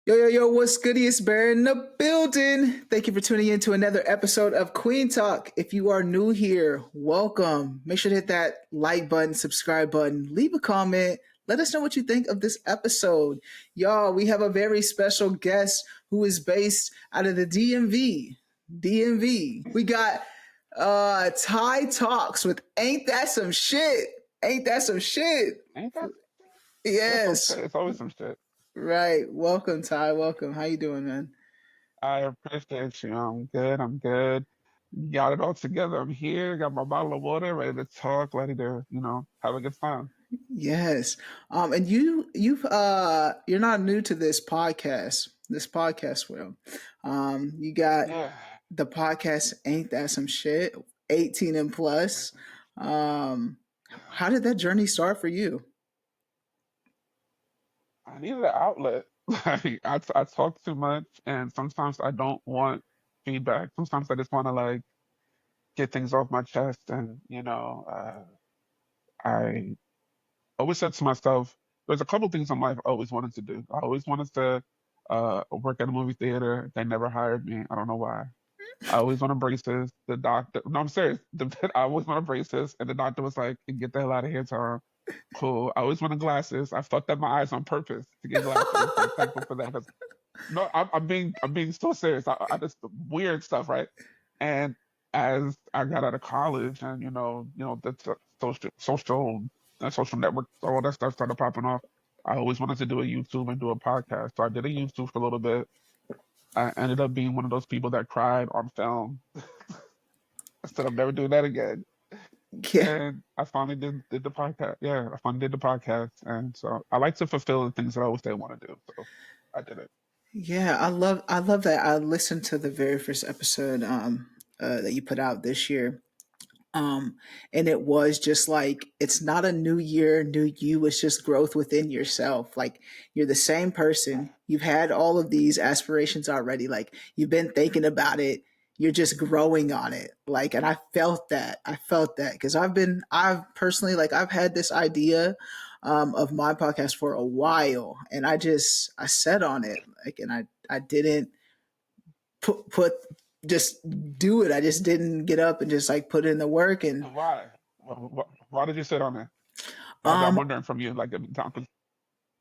Yo, what's goody? It's Bear in the building. Thank you for tuning in to another episode of Kueen Talk. If you are new here, welcome. Make sure to hit that like button, subscribe button, leave a comment. Let us know what you think of this episode. Y'all, we have a very special guest who is based out of the DMV. We got Tye Talks with Ain't That Some Shit? Ain't that some shit? Ain't that? That's some Yes. shit. It's always some shit. Right. Welcome, Tye. Welcome. How you doing, man? I appreciate you. I'm good. I'm good. Got it all together. I'm here. Got my bottle of water, ready to talk, ready to, have a good time. Yes. And you're not new to this podcast world. You got Yeah. the podcast Ain't That Some Shit, 18 and plus. How did that journey start for you? I needed an outlet. Like I talk too much, and sometimes I don't want feedback. Sometimes I just want to get things off my chest, and I always said to myself, there's a couple things in life I always wanted to do. I always wanted to work at a movie theater. They never hired me. I don't know why. I always wanted braces. The doctor, no, I'm serious. I always wanted braces, and the doctor was like, "Get the hell out of here, Tom." Cool. I always wanted glasses. I fucked up my eyes on purpose to get glasses. So I'm thankful for that. 'Cause- no, I'm being so serious. I just weird stuff, right? And as I got out of college, and the social networks, all that stuff started popping off. I always wanted to do a YouTube and do a podcast. So I did a YouTube for a little bit. I ended up being one of those people that cried on film. I said I'm never doing that again. Yeah. And I finally did the podcast. Yeah, I finally did the podcast. And so I like to fulfill the things that I always say I want to do. So I did it. Yeah, I love that. I listened to the very first episode that you put out this year. And it was just like it's not a new year, new you, it's just growth within yourself. Like you're the same person. You've had all of these aspirations already. Like you've been thinking about it. You're just growing on it. Like, and I felt that. I felt that because I've personally, like, I've had this idea of my podcast for a while, and I set on it, like, and I didn't put just do it. I just didn't get up and just like put in the work. And Why? Why did you sit on it? I'm um, wondering from you, like,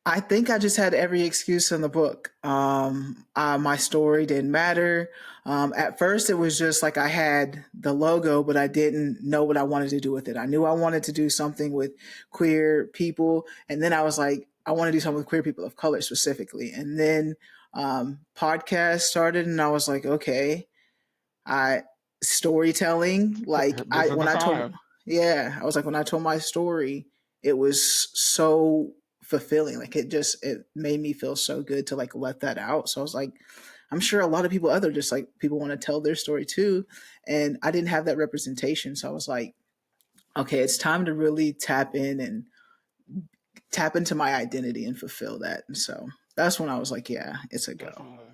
I think I just had every excuse in the book. My story didn't matter. At first, it was just like I had the logo, but I didn't know what I wanted to do with it. I knew I wanted to do something with queer people. And then I was like, I want to do something with queer people of color specifically. And then podcast started, and I was like, okay, I storytelling. Like this is the time. I was like, when I told my story, it was so fulfilling. Like it made me feel so good to like let that out. So I was like, I'm sure a lot of people other just like people want to tell their story too. And I didn't have that representation. So I was like, okay, it's time to really tap in and tap into my identity and fulfill that. And so that's when I was like, yeah, it's a go. Definitely.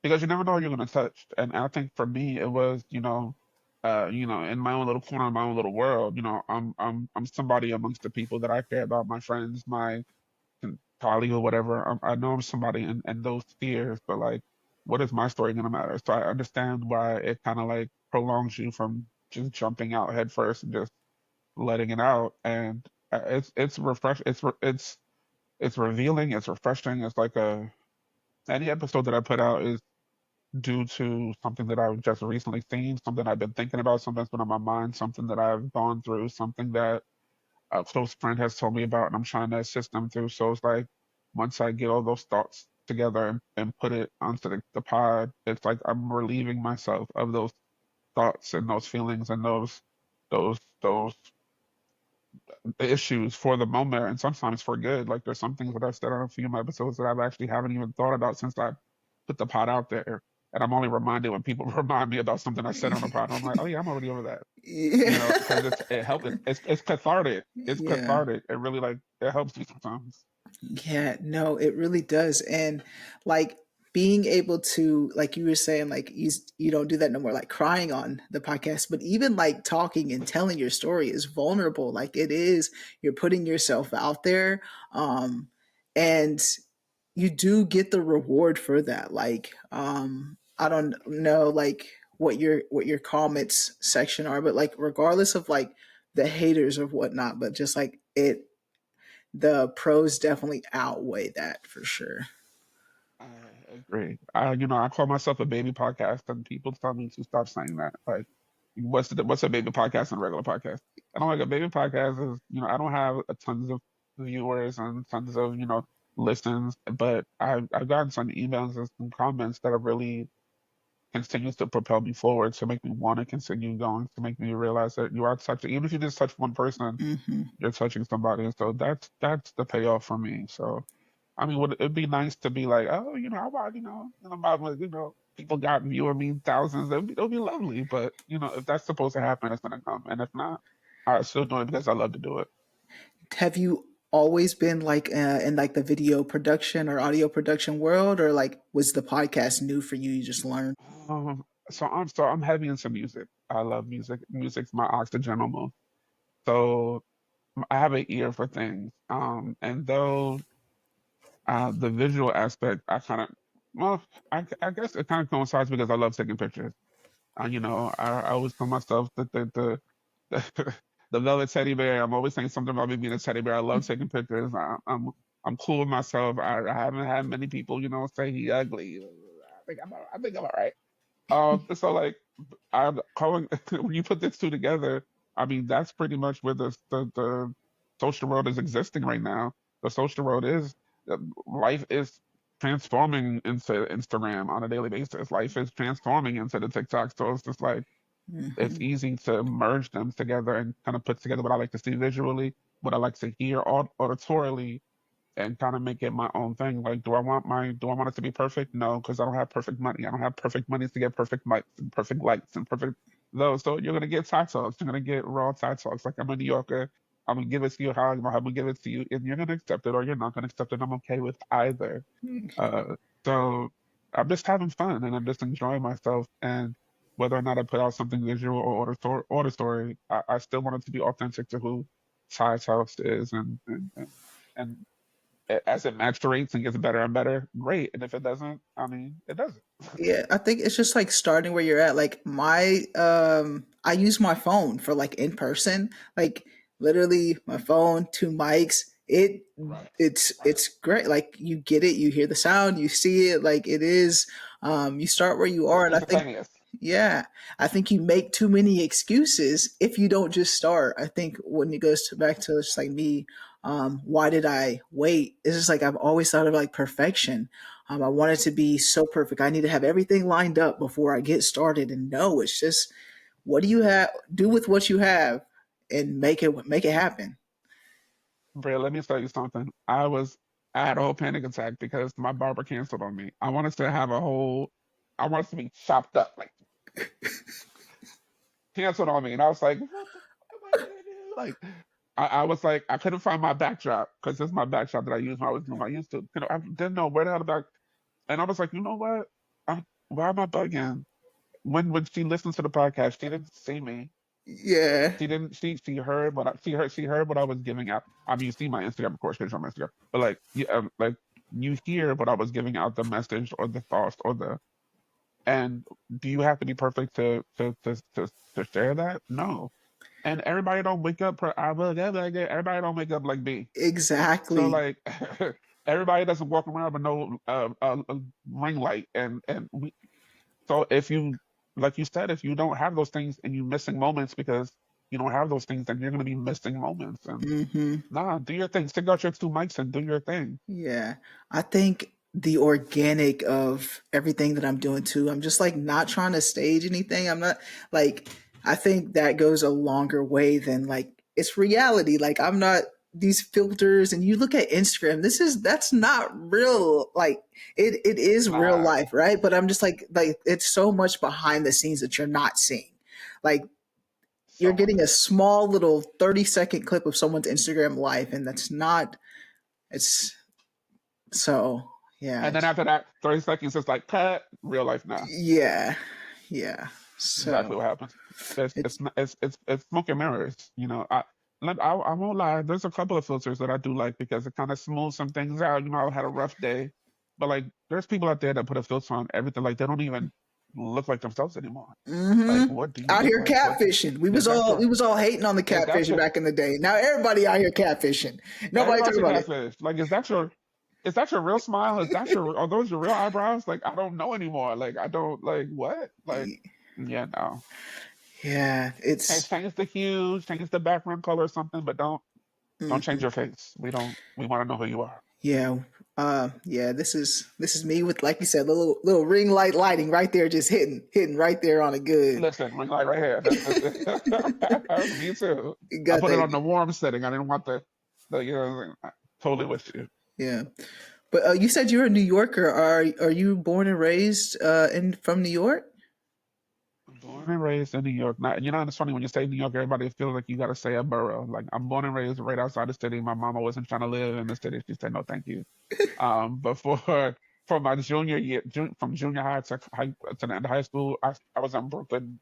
Because you never know what you're going to touch. And I think for me, it was, in my own little corner, in my own little world, I'm somebody amongst the people that I care about, my friends, my colleague or whatever. I know I'm somebody in those spheres, but like, what is my story going to matter? So I understand why it kind of like prolongs you from just jumping out head first and just letting it out. And it's refresh. It's revealing. It's refreshing. It's like any episode that I put out is due to something that I've just recently seen, something I've been thinking about, something that's been on my mind, something that I've gone through, something that a close friend has told me about, and I'm trying to assist them through. So it's like once I get all those thoughts together and put it onto the pod, it's like I'm relieving myself of those thoughts and those feelings and those issues for the moment, and sometimes for good. Like there's some things that I've said on a few of my episodes that I've actually haven't even thought about since I put the pod out there. And I'm only reminded when people remind me about something I said on the pod. And I'm like, oh yeah, I'm already over that. Yeah. Because it helps. It's cathartic. It's Yeah. cathartic. It really like it helps me sometimes. Yeah, no, it really does. And like being able to, like you were saying, like you don't do that no more, like crying on the podcast, but even like talking and telling your story is vulnerable. Like it is, you're putting yourself out there. And you do get the reward for that. Like, I don't know like what your comments section are, but like regardless of like the haters or whatnot, but just like it, the pros definitely outweigh that for sure. I agree. I call myself a baby podcast, and people tell me to stop saying that. Like, what's a baby podcast and a regular podcast? I don't like a baby podcast is, I don't have a tons of viewers and tons of, listens, but I've gotten some emails and some comments that have really continues to propel me forward, to make me want to continue going, to make me realize that you are touching, even if you just touch one person, Hmm. you're touching somebody. And so that's the payoff for me. So I mean, would it'd be nice to be like, oh, I want, people got viewing me thousands. It'll be lovely. But if that's supposed to happen, it's gonna come. And if not, I still do it because I love to do it. Have you always been like in like the video production or audio production world, or like was the podcast new for you? You just learned. So I'm heavy into music. I love music. Music's my oxygen almost. So I have an ear for things. And though the visual aspect, well, I guess it kind of coincides because I love taking pictures. I always tell myself that the velvet teddy bear. I'm always saying something about me being a teddy bear. I love taking pictures. I'm cool with myself. I haven't had many people, say he ugly. I think I'm all right. So like I'm calling when you put these two together, I mean that's pretty much where the social world is existing right now. The social world is life is transforming into Instagram on a daily basis. Life is transforming into the TikTok. So it's just like it's Hmm. easy to merge them together and kind of put together what I like to see visually, what I like to hear auditorily, and kind of make it my own thing. Like, do I want it to be perfect? No, because I don't have perfect money. I don't have perfect money to get perfect mics and perfect lights and perfect those. So you're gonna get Tye Talks. You're gonna get raw Tye Talks. Like I'm a New Yorker. I'm gonna give it to you how I'm gonna give it to you, and you're gonna accept it or you're not gonna accept it. I'm okay with either. Uh, so I'm just having fun and I'm just enjoying myself. And whether or not I put out something visual or auditory, I still want it to be authentic to who Tye Talks is, and as it maturates and gets better and better, great. And if it doesn't, I mean, it doesn't. Yeah, I think it's just like starting where you're at. Like my I use my phone for like in person. Like literally my phone, two mics. Right. Right. It's great. Like you get it, you hear the sound, you see it, like it is you start where you It's are, and I think instantaneous. yeah, I think you make too many excuses if you don't just start. I think when it goes back to just like me, why did I wait? It's just like I've always thought of like perfection. I want it to be so perfect. I need to have everything lined up before I get started. And no, it's just what do you have? Do with what you have, and make it happen. Bria, let me tell you something. I had a whole panic attack because my barber canceled on me. I wanted to be chopped up, like canceled on me. And I was like, what the fuck am I gonna do? Like, I was like, I couldn't find my backdrop because this is my backdrop that I use when I was doing my YouTube. I didn't know where the hell the back. And I was like, you know what? Why am I bugging? When she listened to the podcast, she didn't see me. Yeah. She didn't. She heard what she heard what I was giving out. I mean, you see my Instagram, of course, because you're on my Instagram. But like you hear what I was giving out, the message or the thoughts or the. And do you have to be perfect to share that? No. And everybody don't wake up. I will get like that. Everybody don't wake up like me. So Exactly. like everybody doesn't walk around with no ring light and so if you, like you said, if you don't have those things and you missing moments because you don't have those things, then you're gonna be missing moments. And Hmm. nah, do your thing. Stick out your two mics and do your thing. Yeah. I think the organic of everything that I'm doing too, I'm just like not trying to stage anything. I'm not like, I think that goes a longer way than like it's reality. Like I'm not these filters, and you look at Instagram, that's not real. Like it is real Nah. life, right? But I'm just like it's so much behind the scenes that you're not seeing. Like you're So getting much. a small little 30-second clip of someone's Instagram life, and that's not it's so yeah, And then after that, 30 seconds is like cut. Real life now. yeah, yeah. Exactly So what happens. it's It's smoke and mirrors. I won't lie. There's a couple of filters that I do like because it kind of smooths some things out. I had a rough day. But like, there's people out there that put a filter on everything. Like, they don't even look like themselves anymore. Like, Mm-hmm. what do you Out look here like? What catfishing. We is was that all we your was all hating on the is that catfishing your back in the day. Now everybody out here catfishing. Nobody everybody's talking a about it. catfish? Like, is that your real smile? Is that your are those your real eyebrows? Like, I don't know anymore. Like, I don't like what? Like, yeah, no. Yeah, Hey, it's change the hue, change the background color or something, but don't change mm, your face. We want to know who you are. yeah. Yeah, this is me with, like you said, little ring light lighting right there, just hitting right there on a good. Listen, ring light right here. Me too. You I got put it that. on the warm setting. I didn't want the you know, totally with you. Yeah, but you said you're a New Yorker. Are you born and raised in from New York? Born and raised in New York. Not, it's funny when you say New York, everybody feels like you got to say a borough. Like, I'm born and raised right outside the city. My mama wasn't trying to live in the city. She said no, thank you. But for my junior year, from junior high to the end of high school, I was in Brooklyn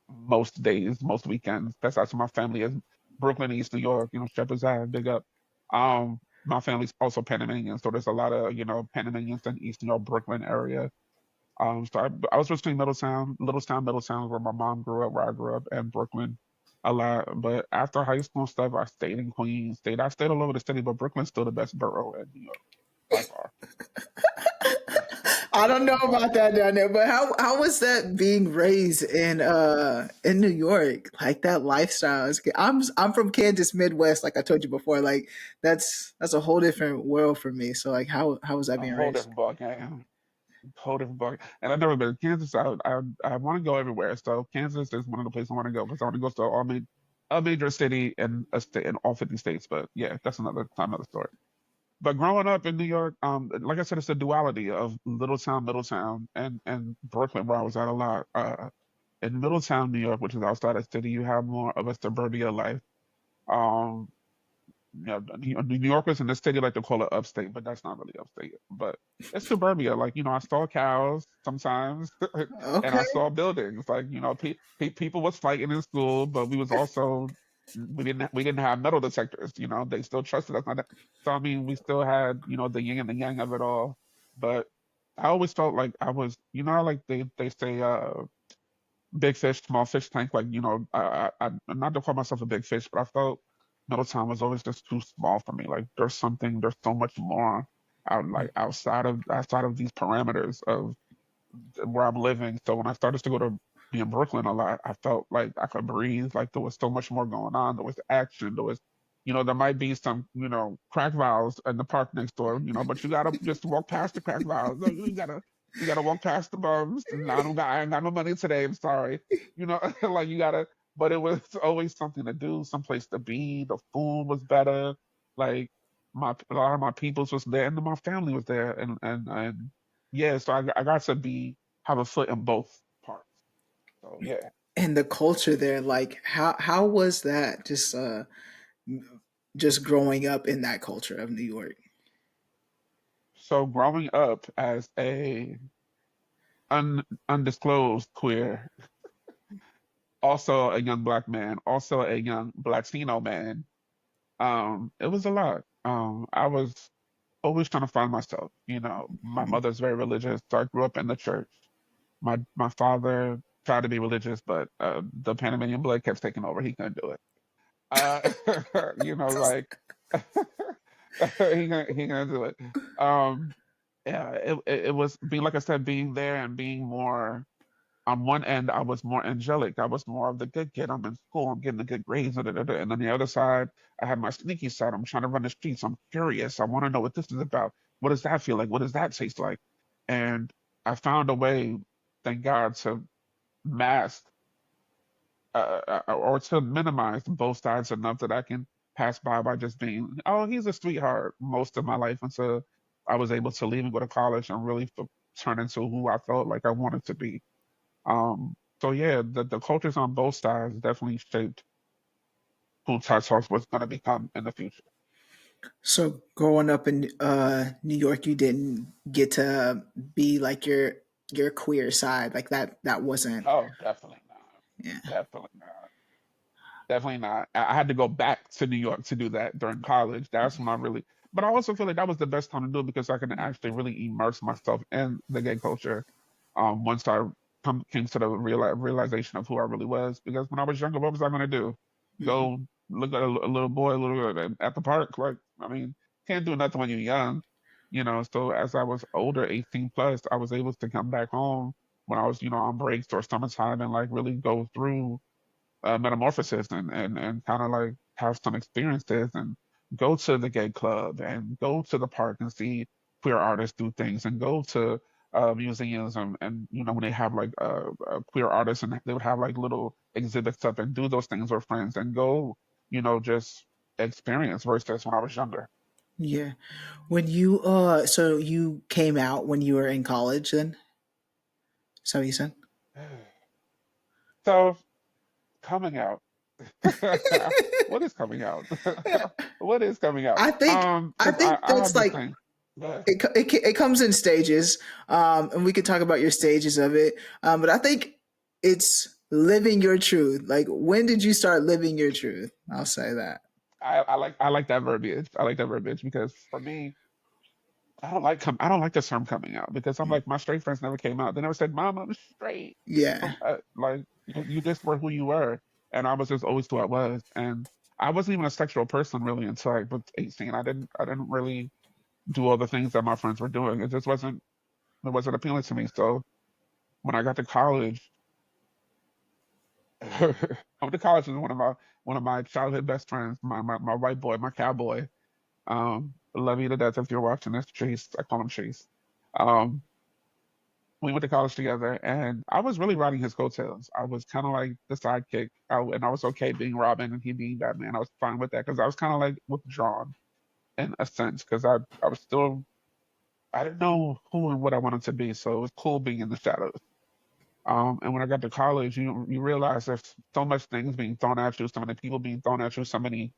most days, most weekends. That's where my family is. Brooklyn, East New York. Shepherd's Ave, big up. My family's also Panamanian, so there's a lot of Panamanians in East New York, Brooklyn area. So I was between Middletown, where my mom grew up, where I grew up, and Brooklyn a lot. But after high school and stuff, I stayed in Queens. I stayed all over the city, but Brooklyn's still the best borough in New York by far. I don't know By about that far. down there, but how was that being raised in New York? Like that lifestyle. I'm from Kansas Midwest, like I told you before. Like that's a whole different world for me. So like how was that A being whole raised? different ballgame. Whole different ballgame. And I've never been to Kansas. I want to go everywhere. So Kansas is one of the places I want to go because I want to go to a major city and a state in all 50 states. But yeah, that's another story. But growing up in New York, like I said, it's a duality of Middletown, and Brooklyn, where I was at a lot. In Middletown, New York, which is outside the city, you have more of a suburbia life. Um, New Yorkers in the city like to call it upstate, but that's not really upstate. But it's suburbia. Like, I saw cows sometimes, and I Okay. saw buildings. Like, people was fighting in school, but we didn't have metal detectors. They still trusted us. Not that, so I mean, we still had the yin and the yang of it all. But I always felt like I was, like they say, big fish, small fish tank. Like, I'm not to call myself a big fish, but I felt Middletown was always just too small for me. Like, there's so much more outside of these parameters of where I'm living. So when I started to go to be in Brooklyn a lot, I felt like I could breathe. Like, there was so much more going on. There was action. There might be some, crack vials in the park next door, but you gotta just walk past the crack vials. No, you gotta walk past the bums. And I ain't got no money today. I'm sorry. Like, you gotta. But it was always something to do, someplace to be. The food was better. Like, a lot of my peoples was there, and my family was there, and yeah, so I got to have a foot in both parts. So yeah. And the culture there, like how was that just growing up in that culture of New York? So growing up as a undisclosed queer, also a young black man, also a young Latino man, it was a lot. I was always trying to find myself. My mother's very religious, so I grew up in the church. My father tried to be religious, but the Panamanian blood kept taking over. He couldn't do it. Uh, like he gonna do it. Um, yeah, it was being like I said, being there and being more. On one end, I was more angelic. I was more of the good kid. I'm in school. I'm getting the good grades. Da, da, da, da. And on the other side, I had my sneaky side. I'm trying to run the streets. I'm curious. I want to know what this is about. What does that feel like? What does that taste like? And I found a way, thank God, to mask or to minimize both sides enough that I can pass by just being, oh, he's a sweetheart most of my life until I was able to leave and go to college and really turn into who I felt like I wanted to be. So yeah, the cultures on both sides definitely shaped who Tye Talks was going to become in the future. So growing up in New York, you didn't get to be like your queer side, like that wasn't. Oh, definitely not. Yeah. Definitely not. Definitely not. I had to go back to New York to do that during college. That's when I really. but I also feel like that was the best time to do it because I can actually really immerse myself in the gay culture. Once I came to the realization of who I really was. Because when I was younger, what was I going to do? Mhm. Go look at a little boy, a little at the park? Like, I mean, can't do nothing when you're young, you know. So as I was older, 18 plus, I was able to come back home when I was, you know, on breaks or summertime and like really go through metamorphosis and kind of like have some experiences and go to the gay club and go to the park and see queer artists do things and go to museums and you know when they have like queer artists and they would have like little exhibits up and do those things with friends and go you know just experience versus when I was younger. Yeah. When you so you came out when you were in college then? So you said? So coming out, what is coming out? What is coming out? I Because think I that's have this like thing. But it comes in stages, and we could talk about your stages of it. But I think it's living your truth. Like, when did you start living your truth? I'll say that. I like that verbiage. I like that verbiage because for me, I don't like the term coming out because I'm like my straight friends never came out. They never said, "Mom, I'm straight." Yeah, Like you just were who you were, and I was just always who I was, and I wasn't even a sexual person really until I was 18. I didn't really do all the things that my friends were doing. It wasn't appealing to me. So when I got to college, I went to college with one of my childhood best friends, my white boy, my cowboy. Love you to death if you're watching this, Chase. I call him Chase. Um, we went to college together, and I was really riding his coattails. I was kind of like the sidekick, and I was okay being Robin and he being Batman. I was fine with that because I was kind of like withdrawn in a sense because I was still I didn't know who and what I wanted to be, so it was cool being in the shadows. And when I got to college, you realize there's so much things being thrown at you, so many people being thrown at you, so many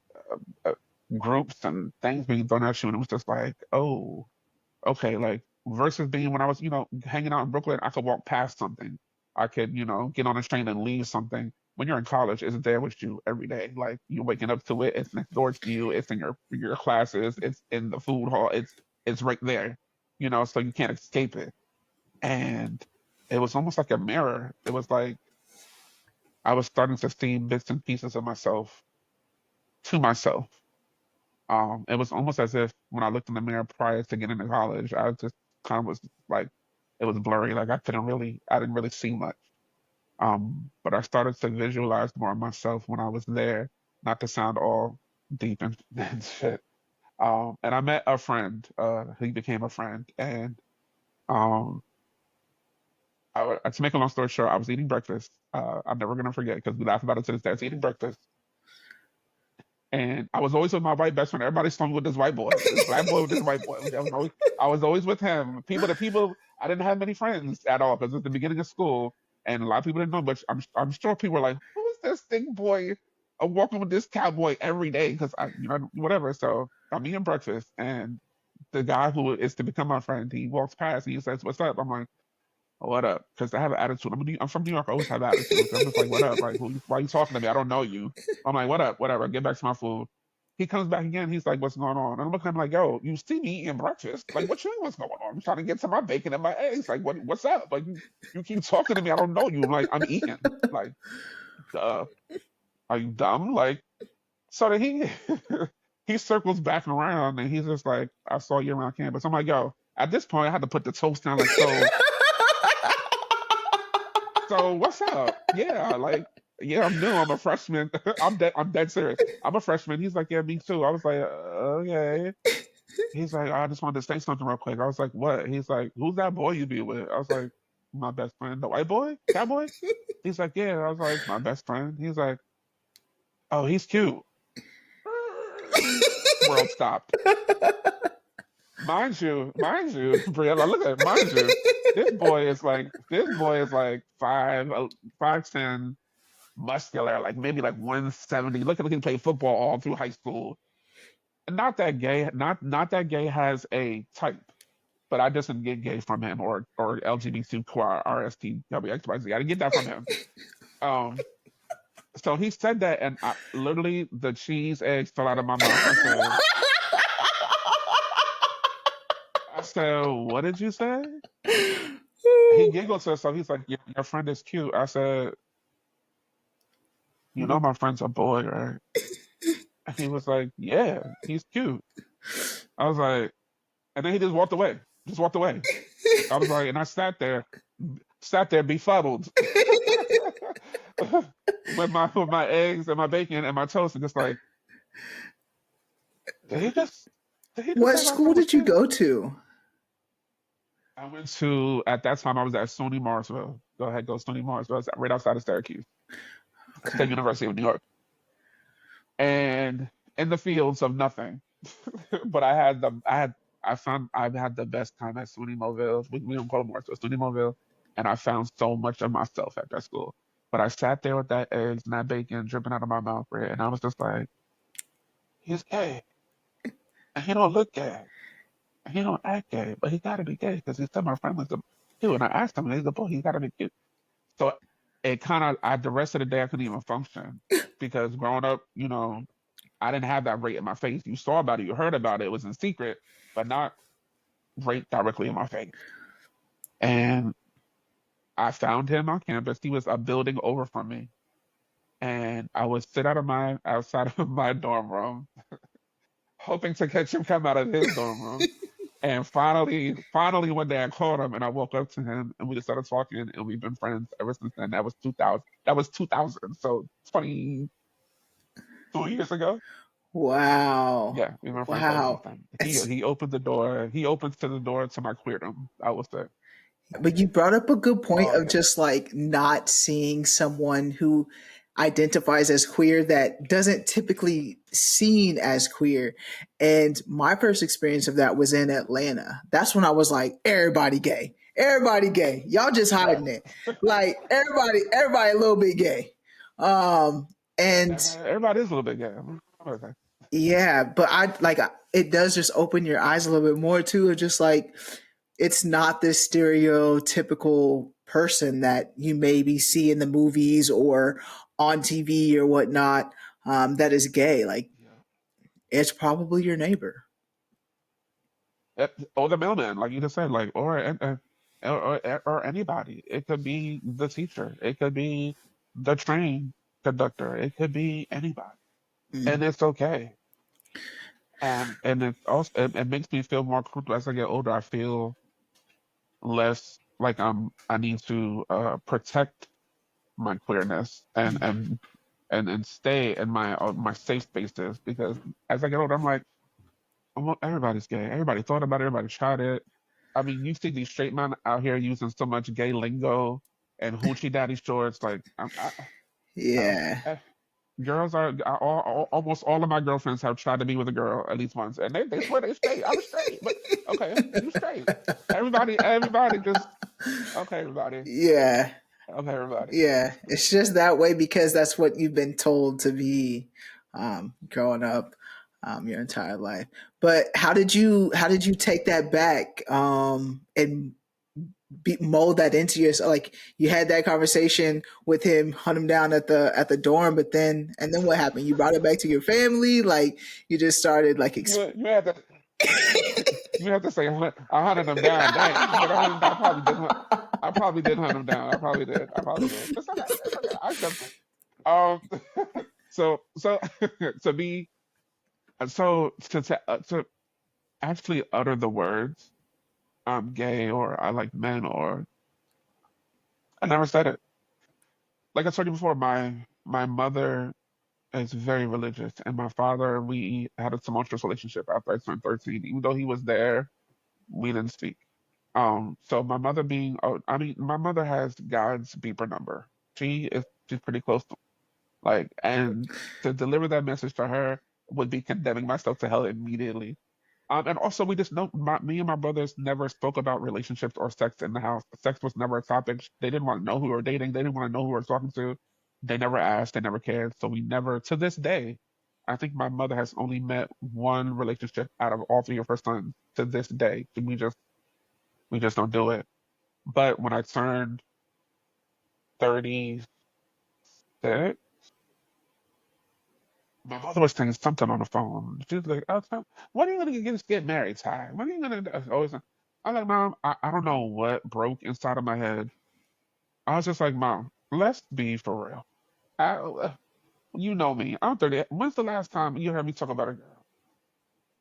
groups and things being thrown at you, and it was just like, oh, okay, like versus being when I was, you know, hanging out in Brooklyn, I could walk past something. I could, you know, get on a train and leave something. When you're in college, it's there with you every day. Like you're waking up to it, it's next door to you, it's in your classes, it's in the food hall, it's right there, you know, so you can't escape it. And it was almost like a mirror. It was like I was starting to see bits and pieces of myself to myself. It was almost as if when I looked in the mirror prior to getting to college, I just kind of was like, it was blurry. Like I didn't really see much. But I started to visualize more of myself when I was there, not to sound all deep and, and shit. And I met a friend. He became a friend, and um, to make a long story short, I was eating breakfast. I'm never gonna forget because we laugh about it to this day. I was eating breakfast, and I was always with my white best friend. Everybody saw me with this white boy, this black boy with this white boy. I was always with him. The people, I didn't have many friends at all because it was the beginning of school, and a lot of people didn't know. But I'm sure people were like, "Who is this thing boy? I'm walking with this cowboy every day because you know, whatever." So I'm eating breakfast, and the guy who is to become my friend, he walks past and he says, "What's up?" I'm like, what up? Because I have an attitude. I'm from New York. I always have attitude. So I'm just like, what up? Like, why are you talking to me? I don't know you. I'm like, what up? Whatever. Get back to my food. He comes back again. He's like, what's going on? And I'm looking at him like, yo, you see me eating breakfast? Like, what you mean what's going on? I'm trying to get to my bacon and my eggs. Like, what's up? Like, you keep talking to me. I don't know you. I'm like, I'm eating. Like, duh. Are you dumb? Like, so then he circles back around and he's just like, I saw you around campus. I'm like, yo, at this point, I had to put the toast down. Like, so what's up? Yeah, like yeah, I'm new. I'm a freshman. I'm dead serious. I'm a freshman. He's like, yeah, me too. I was like, okay. He's like, I just wanted to say something real quick. I was like, what? He's like, who's that boy you be with? I was like, my best friend, the white boy, cowboy. He's like, yeah. I was like, my best friend. He's like, oh, he's cute. World stopped. Mind you, Briella, look at it. Mind you, this boy is like 5'10", muscular, like maybe like 170. Look at him play football all through high school. Not that gay, not that gay has a type, but I just didn't get gay from him or LGBTQ RSTWXYZ. I didn't get that from him. Um, so he said that, and literally the cheese eggs fell out of my mouth. I said, said, "What did you say?" He giggled to himself. He's like, your friend is cute. I said, "You know my friend's a boy, right?" And he was like, "Yeah, he's cute." I was like, and then he just walked away. Just walked away. I was like, and I sat there befuddled with my eggs and my bacon and my toast, and just like, did he just did he just What say my school friend was did you cute? go to? I went to at that time I was at SUNY Marsville. Go ahead, go SUNY Marsville. It's right outside of Syracuse, Okay. State University of New York, and in the fields of nothing. But I had the best time at SUNY Mobile. We don't call it Marsville, SUNY Mobile, and I found so much of myself at that school. But I sat there with that eggs and that bacon dripping out of my mouth, right, and I was just like, he's gay, and he don't look gay. He don't act gay, but he gotta be gay because he said my friend was cute. And I asked him, and he's like, boy, he gotta be cute. So it kind of, the rest of the day, I couldn't even function because growing up, I didn't have that right in my face. You saw about it, you heard about it, it was in secret, but not right directly in my face. And I found him on campus. He was a building over from me. And I would sit outside of my dorm room, hoping to catch him come out of his dorm room. And finally one day I called him and I woke up to him and we just started talking and we've been friends ever since then. That was 2000. That was 2000. So 22 years ago. Wow. Yeah, we've been friends ever since Wow. then. He It's, he opened the door. He opens to the door to my queerdom, I would say. but you brought up a good point Oh of yeah. just like not seeing someone who identifies as queer that doesn't typically seen as queer. And my first experience of that was in Atlanta. That's when I was like, everybody gay. Everybody gay. Y'all just hiding it. Like everybody a little bit gay. Um and Everybody is a little bit gay. Okay. yeah, but it does just open your eyes a little bit more too, of just like it's not this stereotypical person that you maybe see in the movies or on TV or whatnot, that is gay. Like Yeah. it's probably your neighbor. Or the mailman, like you just said, like or anybody. It could be the teacher. It could be the train conductor. It could be anybody, Mm. and it's okay. And it makes me feel more comfortable as I get older. I feel less like I need to protect my queerness and stay in my safe spaces because as I get older, I'm like, well, everybody's gay. Everybody thought about it. Everybody tried it. I mean, you see these straight men out here using so much gay lingo and hoochie daddy shorts. Like, Yeah. eh, girls almost all of my girlfriends have tried to be with a girl at least once, and they swear they straight. I'm straight, but okay, you straight. Everybody just okay, everybody, Yeah. okay, everybody. Yeah. It's just that way because that's what you've been told to be, growing up, your entire life. But how did you take that back, and mold that into yourself? Like you had that conversation with him, hunt him down at the dorm, but then what happened? You brought it back to your family. Like you just started like You had to you have to say I hunted them down. Dang, you said I hunted them down. I probably did hunt them down. I probably did. I probably did. It's okay. It's okay. I accept it. Um, so to be to actually utter the words I'm gay or I like men or I never said it. Like I told you before, my mother is very religious, and my father we had a tumultuous relationship after I turned 13. Even though he was there, we didn't speak. So my mother being, oh, I mean, my mother has God's beeper number. She's pretty close to like, and to deliver that message to her would be condemning myself to hell immediately. And also we just know me and my brothers never spoke about relationships or sex in the house. Sex was never a topic. They didn't want to know who we were dating. They didn't want to know who we were talking to. They never asked. They never cared. So we never, to this day, I think my mother has only met one relationship out of all three of her sons to this day. We just don't do it. But when I turned 36, my mother was saying something on the phone. She was like, "Oh, when are you gonna get married, Ty? When are you gonna?" Always. I'm like, Mom, I don't know what broke inside of my head. I was just like, Mom, let's be for real. You know me. I'm 30. When's the last time you heard me talk about a girl?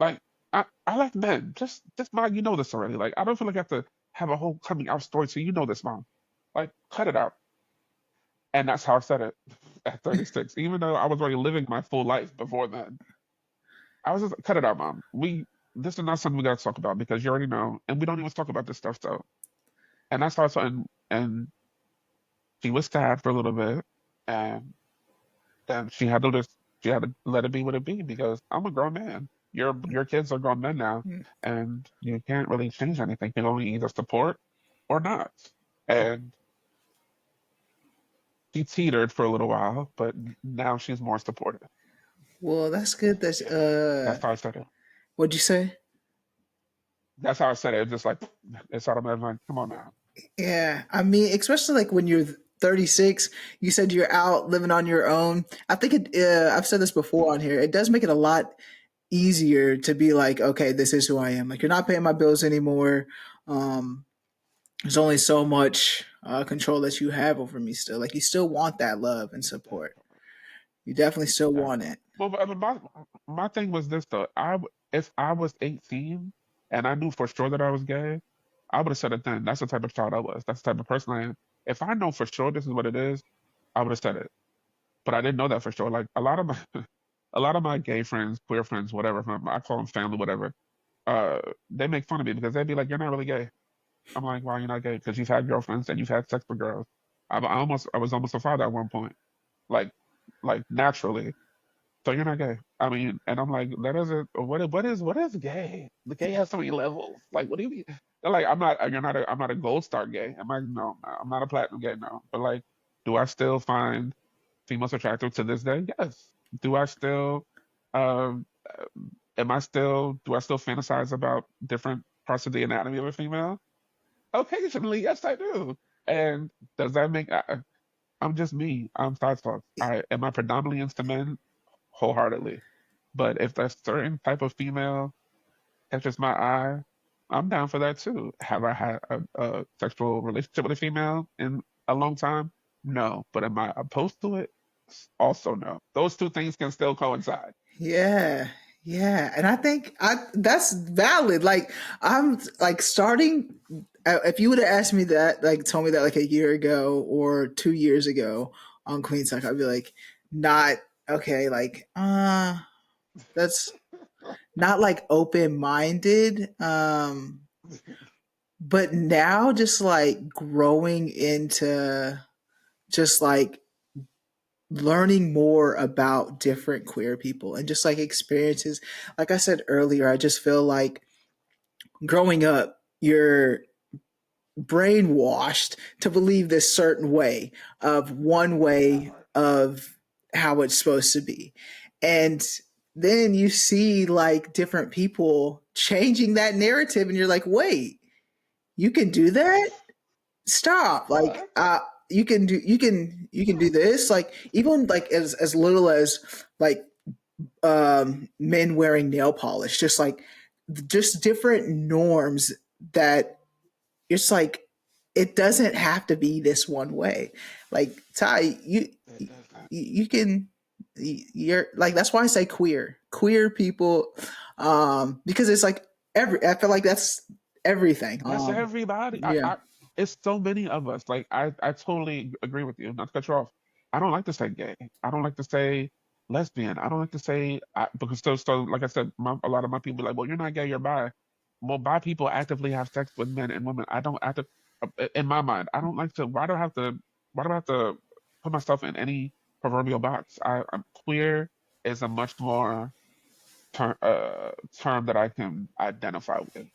Like, I like men. Just Mom, you know this already. Like, I don't feel like I have to have a whole coming out story to you. You know this, Mom. Like, cut it out. And that's how I said it at 36. Even though I was already living my full life before then. I was just cut it out, Mom. This is not something we gotta talk about because you already know, and we don't even talk about this stuff. So, and that's how I saw. And she was sad for a little bit, and then she had to let it be what it be because I'm a grown man. Your kids are grown men now, and you can't really change anything. You can only either support or not. And she teetered for a little while, but now she's more supportive. Well, that's good. That's how I said it. What'd you say? That's how I said it. It's just like it's automatic. Like, come on now. Yeah, I mean, especially like when you're 36, you said you're out living on your own. I think I've said this before on here. It does make it a lot easier to be like, okay, this is who I am. Like, you're not paying my bills anymore. Um, there's only so much control that you have over me still. Like, you still want that love and support. You definitely still want Definitely. it. Well, but I mean, my thing was this though. If I was 18 and I knew for sure that I was gay, I would have said it then. That's the type of child I was. That's the type of person I am. If I know for sure this is what it is, I would have said it. But I didn't know that for sure. Like a lot of my, a lot of my gay friends, queer friends, whatever, I call them family, whatever. They make fun of me because they'd be like, "You're not really gay." I'm like, "Why you're not gay? Because you've had girlfriends and you've had sex with girls." I was almost a father at one point, like, like naturally. So you're not gay. I mean, and I'm like, that isn't what is gay? The gay has so many levels. Like, what do you mean? They're like, I'm not a gold star gay. I'm like, no, I'm not a platinum gay, no. But like, do I still find females attractive to this day? Yes. Do I still, um, do I still fantasize about different parts of the anatomy of a female? Occasionally, yes, I do. And does that make, I'm just me. I'm Tye Talks. Am I predominantly into men? Wholeheartedly. But if that certain type of female catches my eye, I'm down for that too. Have I had a sexual relationship with a female in a long time? No. But am I opposed to it? Also no. Those two things can still coincide. Yeah, yeah, and I think I that's valid. Like, I'm like starting. If you would have asked me that, like told me that like a year ago or 2 years ago on Queen Talk, I'd be like, not okay. Like, that's not like open minded. But now just like growing into just like learning more about different queer people and just like experiences. Like I said earlier, I just feel like growing up, you're brainwashed to believe this certain way of one That way part. of how it's supposed to be. And then you see like different people changing that narrative and you're like, wait, you can do that? Stop. Like, What? you can do this. Like, even like as little as like men wearing nail polish, just like just different norms that it's like it doesn't have to be this one way. Like, Ty, It doesn't. you can you're like, that's why I say queer people, because it's like every I feel like that's everything. That's everybody. Yeah. It's so many of us. Like I totally agree with you. Not to cut you off. I don't like to say gay. I don't like to say lesbian. I don't like to say because like I said, a lot of my people be like, well, you're not gay, you're bi. Well, bi people actively have sex with men and women. I don't active in my mind. I don't like to. Why do I have to? Why do I have to put myself in any proverbial box? I'm queer is a much more term that I can identify with,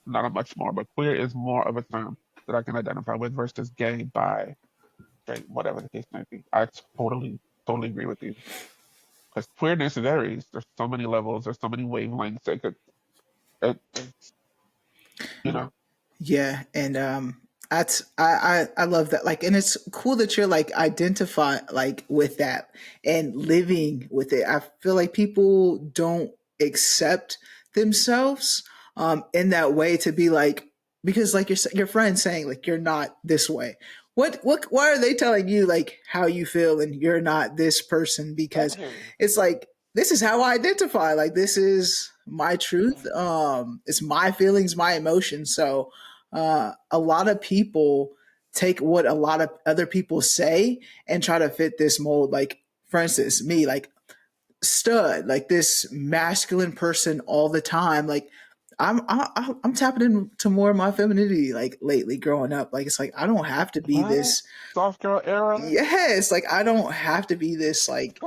not a much more, but queer is more of a term that I can identify with versus gay, bi, straight, whatever the case may be. I totally agree with you. Because queerness varies. There's so many levels. There's so many wavelengths. It's, you know, Yeah, and I love that. Like, and it's cool that you're like identify like with that and living with it. I feel like people don't accept themselves in that way to be like. because like your friends saying like you're not this way. What why are they telling you like how you feel and you're not this person? Because Thank you. it's like this is how I identify. Like this is my truth. It's my feelings, my emotions. So a lot of people take what a lot of other people say and try to fit this mold. Like for instance, me, like stud, like this masculine person all the time. Like I'm tapping into more of my femininity like lately growing up. Like it's like I don't have to be What? this. Soft girl era? Yes, like I don't have to be this like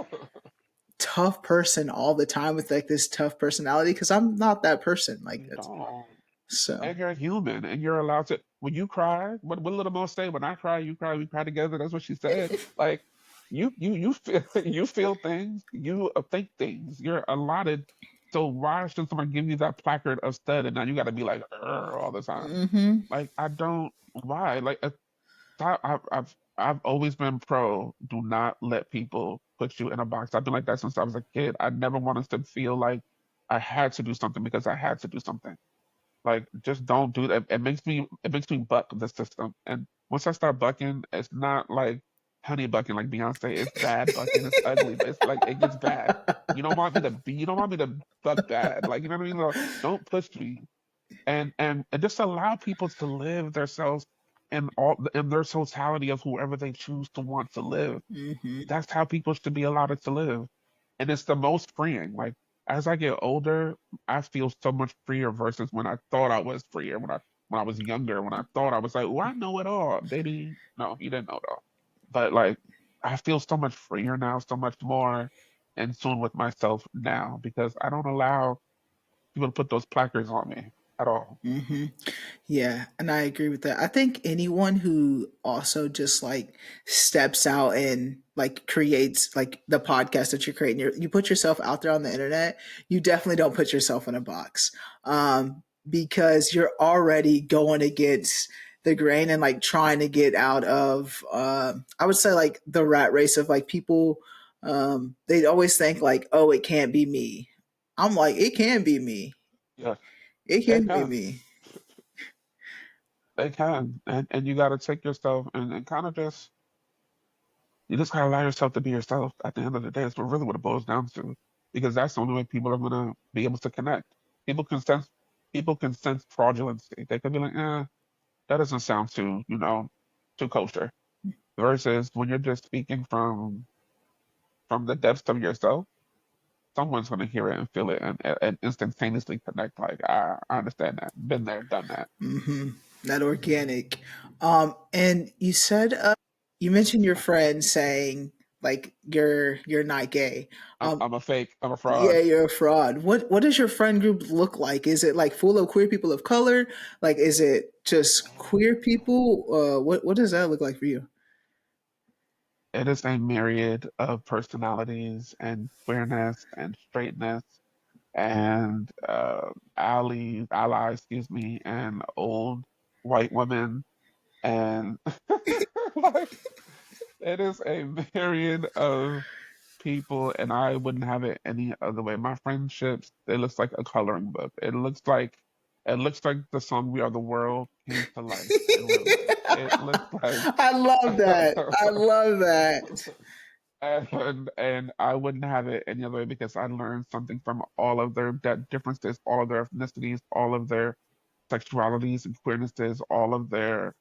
tough person all the time with like this tough personality because I'm not that person. Like You it's don't. so. And you're human, and you're allowed to. When you cry, what Little Mo say? When I cry, you cry. We cry together. That's what she said. Like you feel you feel things. You think things. You're allotted. So why should someone give you that placard of stud, and now you got to be like all the time? Hmm. Like I don't. Why? Like I've always been pro. Do not let people put you in a box. I've been like that since I was a kid. I never wanted to feel like I had to do something because I had to do something. Like, just don't do that. It makes me buck the system. And once I start bucking, it's not like honey bucking like Beyonce. It's bad bucking. It's ugly, but it's like it gets bad. You don't want me to buck bad. Like, you know what I mean? Like, don't push me. And just allow people to live themselves in their totality of whoever they choose to want to live. Hmm. That's how people should be allowed to live. And it's the most freeing. Like as I get older, I feel so much freer versus when I thought I was freer, when I was younger, when I thought I was like, oh, I know it all. Baby, no, you didn't know it all. But like I feel so much freer now, so much more in tune with myself now because I don't allow people to put those placards on me at all. Hmm. Yeah, and I agree with that. I think anyone who also just like steps out and like creates like the podcast that you're creating, you put yourself out there on the internet, you definitely don't put yourself in a box because you're already going against the grain and like trying to get out of, I would say like the rat race of like people, they always think like, oh, it can't be me. I'm like, it can be me. Yeah, It they can be can. me. They can. And you gotta take yourself and kind of just you just gotta allow yourself to be yourself at the end of the day. That's really what it boils down to. Because that's the only way people are gonna be able to connect. People can sense people can sense fraudulency. They could be like, that doesn't sound too kosher. Versus when you're just speaking from the depths of yourself, someone's gonna hear it and feel it and instantaneously connect. Like, I understand that. Been there, done that. Hmm. That organic. And you said you mentioned your friend saying like you're not gay. Um, I'm a fake, I'm a yeah, fraud. you're a fraud. What does your friend group look like? Is it like full of queer people of color? Like is it just queer people? What does that look like for you? It is a myriad of personalities and queerness and straightness and excuse me, and old white women and like it is a myriad of people, and I wouldn't have it any other way. My friendships, it looks like a coloring book. It looks like the song "We Are the World" came to life in real life. It looks like I love that. I love that. and I wouldn't have it any other way because I learned something from all of their differences, all of their ethnicities, all of their sexualities and queernesses, all of their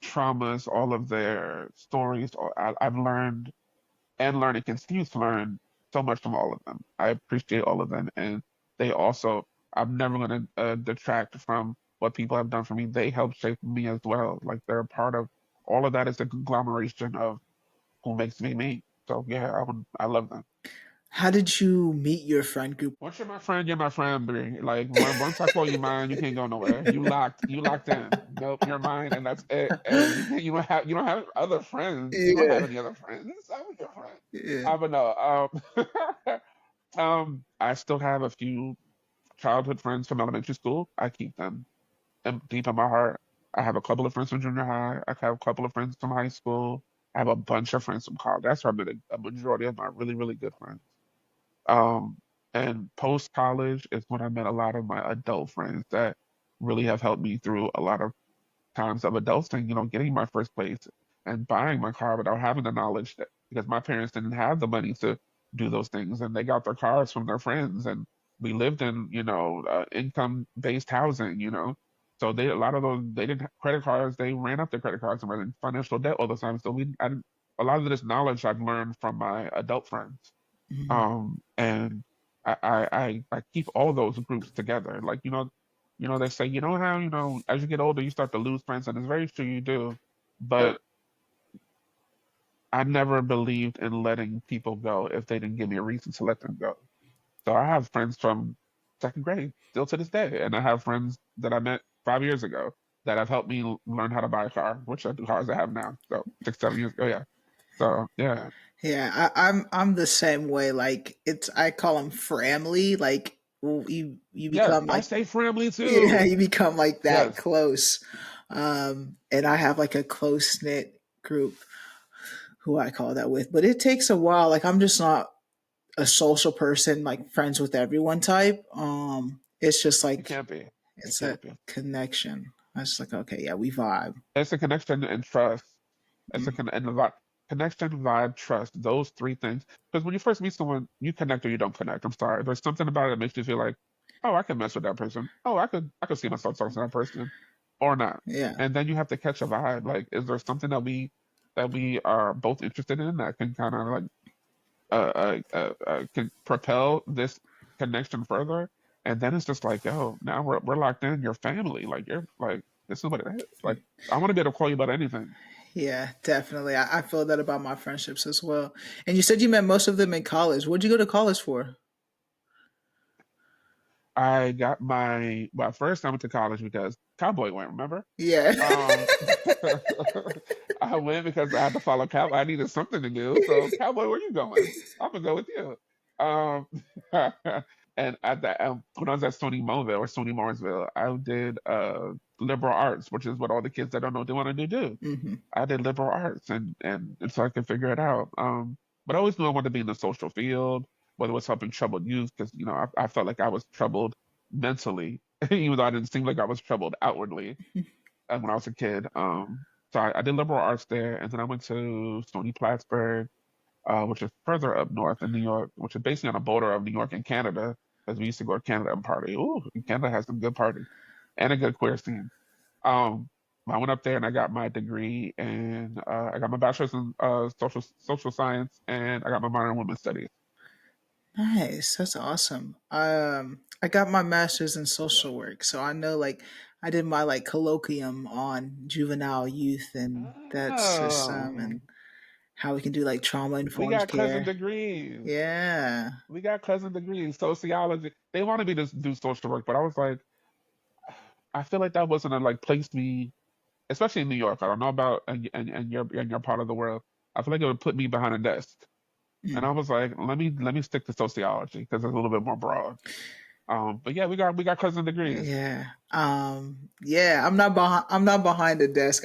traumas, all of their stories. I've learned and learn and continue to learn so much from all of them. I appreciate all of them, and they also. I'm never going to detract from what people have done for me. They help shape me as well. Like they're a part of all of that is a conglomeration of who makes me me. So yeah, I love them. How did you meet your friend group? Once you're my friend, you're my friend, B. Like once I call you mine, you can't go nowhere. You locked in. Nope, you're mine, and that's it. And you don't have other friends. You don't have Yeah. any other friends. I'm your friend. Yeah. I don't know. I still have a few childhood friends from elementary school. I keep them deep in my heart. I have a couple of friends from junior high. I have a couple of friends from high school. I have a bunch of friends from college. That's where I met a majority of my really, really good friends. Um, and post college is when I met a lot of my adult friends that really have helped me through a lot of times of adulting, getting my first place and buying my car without having the knowledge that because my parents didn't have the money to do those things and they got their cars from their friends and we lived in, income-based housing. So a lot of those they didn't have credit cards, they ran up their credit cards and were in financial debt all the time. So a lot of this knowledge I've learned from my adult friends. Mhm. And I keep all those groups together. Like, they say, how, as you get older, you start to lose friends, and it's very true you do. But I never believed in letting people go if they didn't give me a reason to let them go. So I have friends from second grade still to this day, and I have friends that I met 5 years ago that have helped me learn how to buy a car, which are the cars I have now. So 6, 7 years ago, yeah. So yeah, Yeah, I'm the same way. Like it's I call them family. Like you yes, become I like say family yeah, too. you become like that Yes, close. And I have like a close knit group who I call that with. But it takes a while. Like I'm just not a social person, like friends with everyone type. It's just you like can't be. You it's a can't be. connection. I was like, okay, yeah, we vibe. It's a connection and trust. It's a Mm, con and a vi- connection, vibe, trust. Those three things. Because when you first meet someone, you connect or you don't connect. I'm sorry. There's something about it that makes you feel like, oh, I can mess with that person. Oh, I could see myself talking to that person, or not. yeah. And then you have to catch a vibe. Like, is there something that we are both interested in that can kind of like can propel this connection further? And then it's just like, yo, now we're locked in. You're family. Like you're like this is what it is. Like I want to be able to call you about anything. Yeah, definitely. I feel that about my friendships as well. And you said you met most of them in college. What'd you go to college for? I got well, first I went to college because Cowboy went, remember? Yeah. Um, I went because I had to follow Cowboy. I needed something to do. So, Cowboy, where you going? I'm gonna go with you. Um, and when I was at SUNY Mobile or SUNY Morrisville, I did liberal arts, which is what all the kids that don't know what they want to do. Hmm. I did liberal arts and so I could figure it out. But I always knew I wanted to be in the social field, whether it was helping troubled youth, because I felt like I was troubled mentally, even though I didn't seem like I was troubled outwardly when I was a kid. So I did liberal arts there, and then I went to Stony Plattsburgh, which is further up north in New York, which is basically on the border of New York and Canada, because we used to go to Canada and party. Ooh, Canada has some good parties and a good queer scene. Um, I went up there and I got my degree and I got my bachelor's in social science and I got my minor in women's studies. Nice. That's awesome. I got my master's in social work, so I know like I did my like colloquium on juvenile youth and that system Oh, and how we can do like trauma we informed got cousin care. degrees. Yeah. We got cousin degrees, sociology. They wanted me to do social work, but I was like, I feel like that wasn't a like place me, especially in New York. I don't know about and your part of the world. I feel like it would put me behind a desk. And I Mm. was like, let me stick to sociology because it's a little bit more broad. But yeah, we got cousin degrees. Yeah. Yeah, I'm not behind the desk.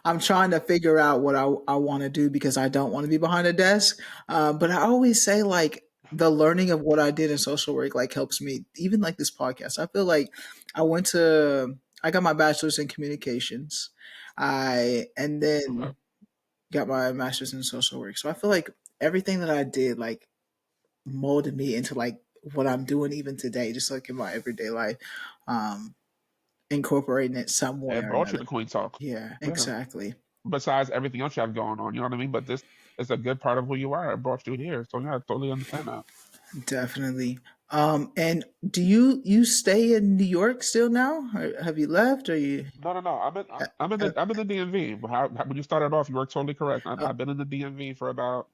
I'm trying to figure out what I want to do because I don't want to be behind a desk. But I always say like the learning of what I did in social work like helps me even like this podcast. I feel like I got my bachelor's in communications. I and Okay. then got my master's in social work. So I feel like everything that I did like molded me into like what I'm doing even today, just like in my everyday life, um, incorporating it some way It or brought you another. to Queen Talk. Yeah, Yeah. exactly. Besides everything else you have going on, you know what I mean? But this is a good part of who you are. It brought you here. So yeah, I totally understand that. Definitely. And do you stay in New York still now? Or have you left? Or you? No, no, no. Uh, I'm in the DMV. When you started off, you were totally correct. uh, I've been in the DMV for about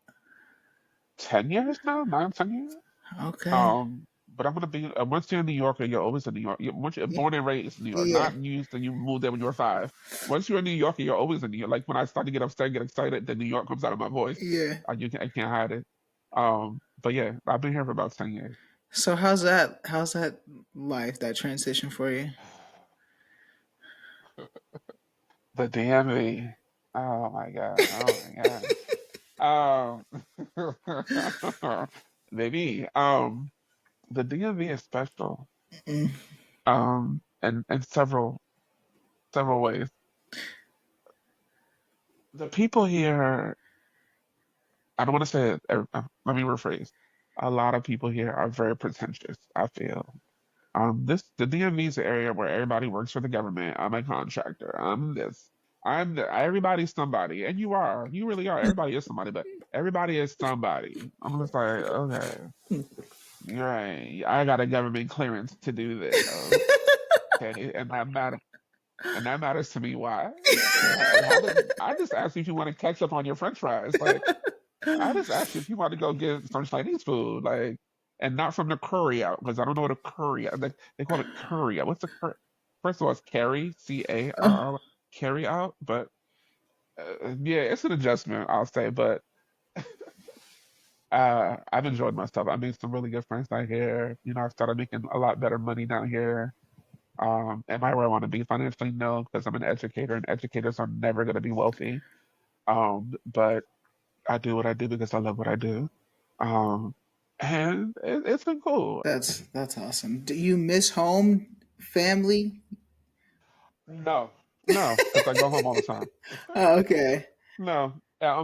10 years now, 9, 10 years. okay. But I'm gonna be once you're in New York, you're always in New York. Once you're born and raised in New York, Yeah. not you moved there when you were 5. Once you're in New York, you're always in New York. Like when I start to get upset, get excited, then New York comes out of my voice. Yeah. I can't hide it. But yeah, I've been here for about 10 years. So how's that life, that transition for you? The DMV. Oh my God. Oh my God. Maybe. The DMV is special. Mm, And several. several ways. The people here, I don't want to say it, let me rephrase. A lot of people here are very pretentious, I feel. The DMV is the area where everybody works for the government. I'm a contractor. I'm this. Everybody's somebody. And you really are. Everybody is somebody, but everybody is somebody. I'm just like, okay, you're right. I got a government clearance to do this. Okay. And that matters to me. Why? How does I just asked you if you want to ketchup on your French fries? Like, I just asked you if you want to go get some Chinese food, like, and not from the curry out, because I don't know what a curry out. They call it curry out. What's the curry? First of all, it's carry, CARR, carry out. But yeah, it's an adjustment, I'll say. But I've enjoyed myself. I made some really good friends out here. You know, I started making a lot better money down here. Am I where I want to be financially? No, because I'm an educator, and educators are never going to be wealthy. But I do what I do because I love what I do. Um, and it's been cool. That's awesome. Do you miss home, family? No, no, because I go home all the time. Oh, okay. No, yeah,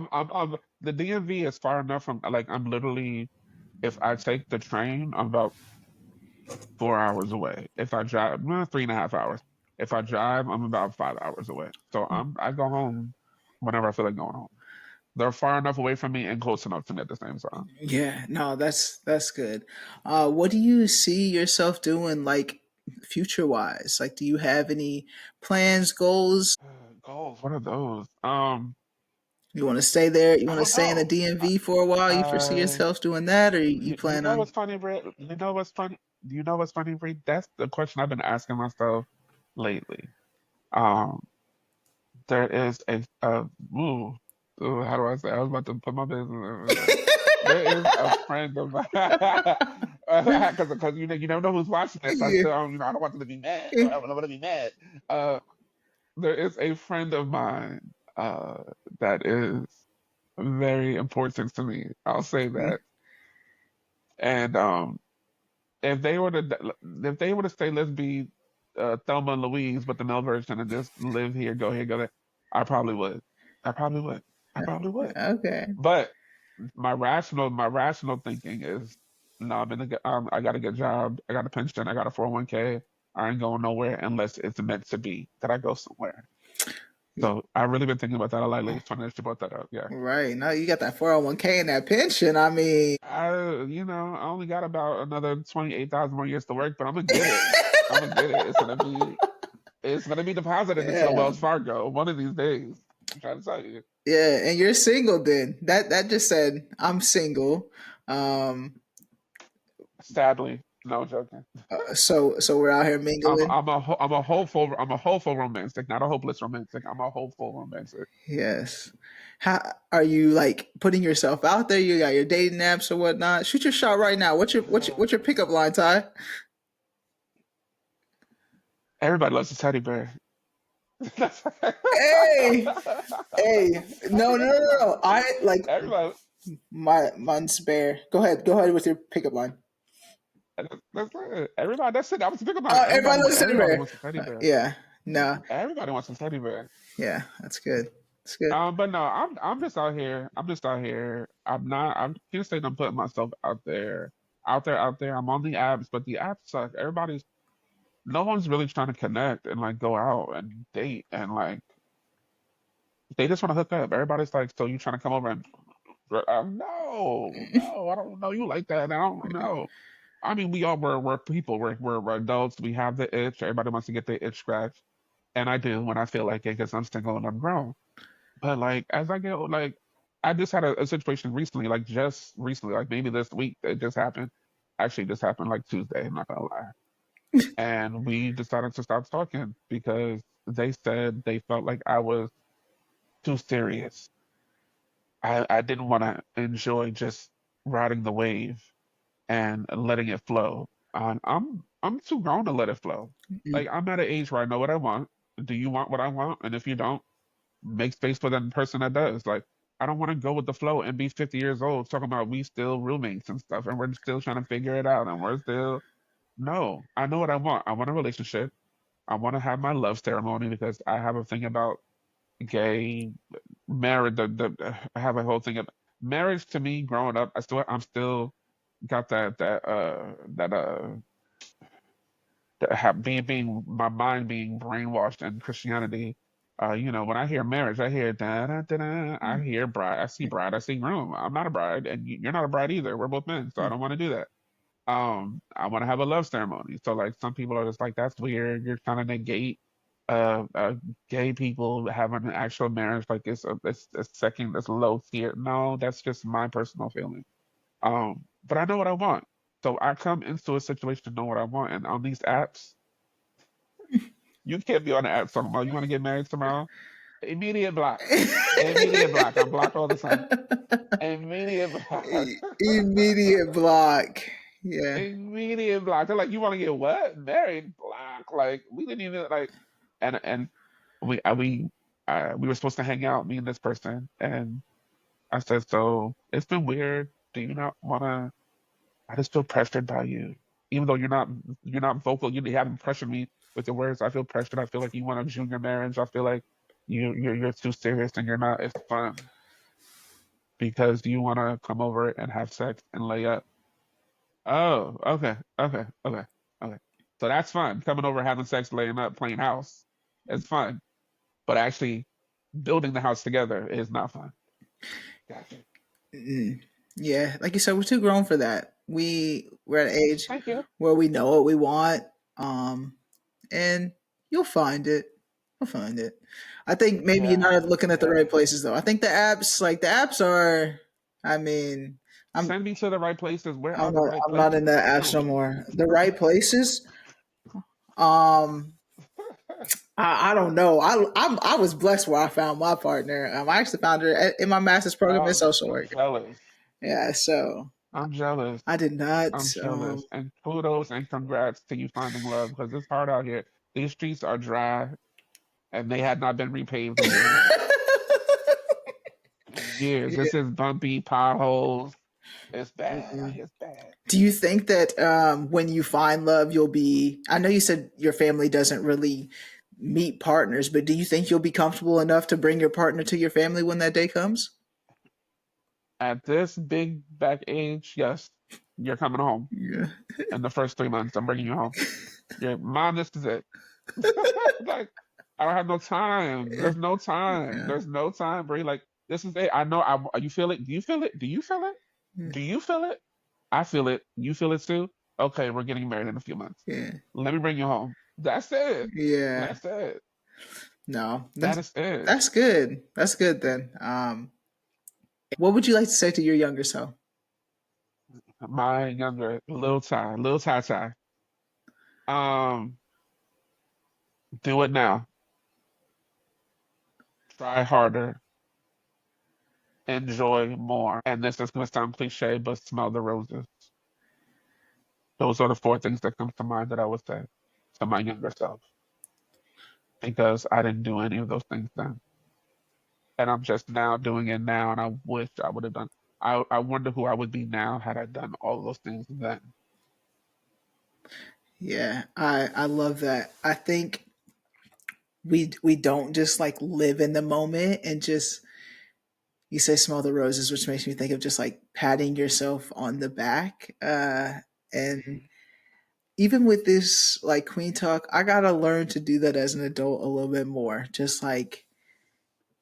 the DMV is far enough from, like, I'm literally, if I take the train, I'm about 4 hours away. If I drive, 3.5 hours. If I drive, I'm about 5 hours away. So I go home whenever I feel like going home. They're far enough away from me and close enough to me at the same time. Yeah, no, that's good. What do you see yourself doing, like future wise? Like, do you have any plans, goals? Goals, what are those? You want to stay there? You I want to don't stay in the know. DMV for a while? You foresee Uh, yourself doing that, or you you plan know on? what's funny, Brett? You know what's funny? Do you know what's funny, Brett? That's the question I've been asking myself lately. Um, there is ooh, how do I say? I was about to put my business. There is a friend of mine, because you never know who's watching this. I Yeah. still I don't want them to be mad. I don't want to be mad. Uh, there is a friend of mine that is very important to me. I'll say that. And if they were to say let's be Thelma and Louise, but the male version, and just live here, go here, go there, I probably would. I probably would. I probably would. Okay. But my rational thinking is no. I got a good job. I got a pension. I got a 401k. I ain't going nowhere unless it's meant to be that I go somewhere. So I really been thinking about that a lot lately. It's funny that you brought that up. Yeah. Right. Now you got that 401k and that pension. I mean, I only got about another 28,000 more years to work, but I'm gonna get it. I'm gonna get it. It's gonna be deposited into the yeah. Wells Fargo one of these days. I'm trying to tell you. Yeah, and you're single then. That just said I'm single. Um Sadly, no I'm joking. so we're out here mingling. I'm a hopeful romantic, not a hopeless romantic. I'm a hopeful romantic. Yes. How are you like putting yourself out there? You got your dating apps or whatnot. Shoot your shot right now. What's your pickup line, Ty? Everybody loves a teddy bear. Hey, hey, no. I like Everybody, mine's spare. Go ahead with your pickup line. that's it. Everybody, that's it. I was thinking about it. Everybody loves teddy Everybody bear. wants a teddy bear. Yeah, no, Everybody wants a teddy bear. yeah, that's good. That's good. But no, I'm just out here. I'm just out here. I'm not. I can't say I'm putting myself out there, out there. I'm on the apps, but the apps suck. No one's really trying to connect and like go out and date and like they just want to hook up. Everybody's like, so you trying to come over and no, no, I don't know you like that. I don't know. I mean, we're people. We're adults. We have the itch. Everybody wants to get their itch scratched, and I do when I feel like it because I'm single and I'm grown. But like as I get like I just had a situation recently, like just recently, like maybe this week it just happened. Actually, just happened like Tuesday. I'm not gonna lie. And we decided to stop talking because they said they felt like I was too serious. I didn't want to enjoy just riding the wave and letting it flow. And I'm too grown to let it flow. Like I'm at an age where I know what I want. Do you want what I want? And if you don't, make space for that person that does. Like I don't want to go with the flow and be 50 years old talking about we still roommates and stuff and we're still trying to figure it out and we're still no. I know what I want. I want a relationship. I want to have my love ceremony because I have a thing about gay marriage. I have a whole thing of marriage to me growing up. I'm still got being my mind being brainwashed in Christianity. When I hear marriage, I hear da da da da. I hear bride. I see bride. I see groom. I'm not a bride, and you're not a bride either. We're both men, so I don't want to do that. I want to have a love ceremony. So like some people are just like, that's weird. You're trying to negate gay people having an actual marriage. Like it's a second, it's low tier. No, that's just my personal feeling. But I know what I want. So I come into a situation to know what I want. And on these apps, you can't be on the app talking about you want to get married tomorrow. Immediate block. Immediate block. I'm blocked all the time. Immediate block. Immediate block. Yeah. Immediate block. They're like, you want to get what? Married? Block. Like we didn't even like, and we were supposed to hang out, me and this person, and I said, so it's been weird. Do you not want to? I just feel pressured by you, even though you're not vocal. You haven't pressured me with your words. I feel pressured. I feel like you want a junior marriage. I feel like you're too serious and you're not as fun because you want to come over and have sex and lay up. Oh, okay, okay, okay, okay. So that's fun. Coming over, having sex, laying up, playing house. It's fun. But actually building the house together is not fun. Gotcha. Mm. Yeah, like you said, we're too grown for that. We're at an age Thank you. where we know what we want, um, and you'll find it. You'll find it. I think maybe you're Yeah, not looking at the yeah. right places though. I think the apps are. I mean, I'm Send me to the right places. Where I'm are the not right I'm not in places? the apps Show no me. more. The right places. Um, I don't know. I was blessed where I found my partner. I actually found her in my master's program in social I'm work. jealous. Yeah, so I'm jealous. I did not. I'm jealous. And kudos and congrats to you finding love because it's hard out here. These streets are dry and they had not been repaved in years. In years. Yeah. This is bumpy potholes. It's bad out Mm-mm. here. It's bad. Do you think that when you find love, you'll be? I know you said your family doesn't really meet partners, but do you think you'll be comfortable enough to bring your partner to your family when that day comes? At this big back age, yes, you're coming home. Yeah. In the first 3 months, I'm bringing you home. Your mom, this is it. Like, I don't have no time. There's no time. Yeah. There's no time, Brie. Like, this is it. I know. You feel it? Do you feel it? Do you feel it? Do you feel it? I feel it. You feel it too? Okay, we're getting married in a few months. Yeah. Let me bring you home. That's it. Yeah. That's it. No, That is it. that's good. That's good then. What would you like to say to your younger self? My younger little Ty. Um, do it now. Try harder. Enjoy more. And this is going to sound cliche, but smell the roses. Those are the four things that come to mind that I would say to my younger self because I didn't do any of those things then. And I'm just now doing it now, and I wish I would have done. I wonder who I would be now had I done all those things then. Yeah, I love that. I think we don't just like live in the moment and just you say smell the roses, which makes me think of just like patting yourself on the back. And even with this like Queen Talk, I gotta learn to do that as an adult a little bit more. Just like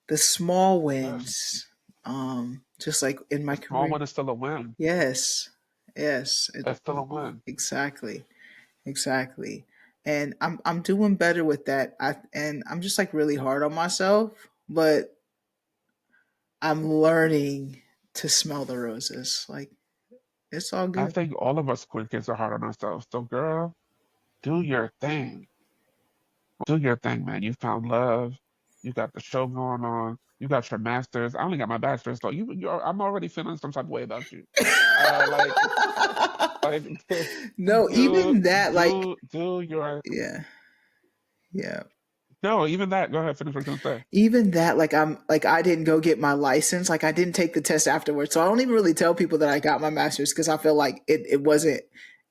the small Yes, wins. Just like in a my small career. one is still a win. Yes. Yes. It's still a win. Exactly. Exactly. And I'm doing better with that. I'm just like really hard on myself, but I'm learning to smell the roses. Like it's all I good. think all of us queer kids are hard on ourselves. So, girl, do your thing. Do your thing, man. You found love. You got the show going on. You got your masters. I only got my bachelor's, so I'm already feeling some type of way about you. Like, like, No, do even that, like, do your yeah, yeah. no, even that. Go ahead, finish what you're gonna say. Even that, like, I didn't go get my license. Like, I didn't take the test afterwards. So I don't even really tell people that I got my master's because I feel like it wasn't.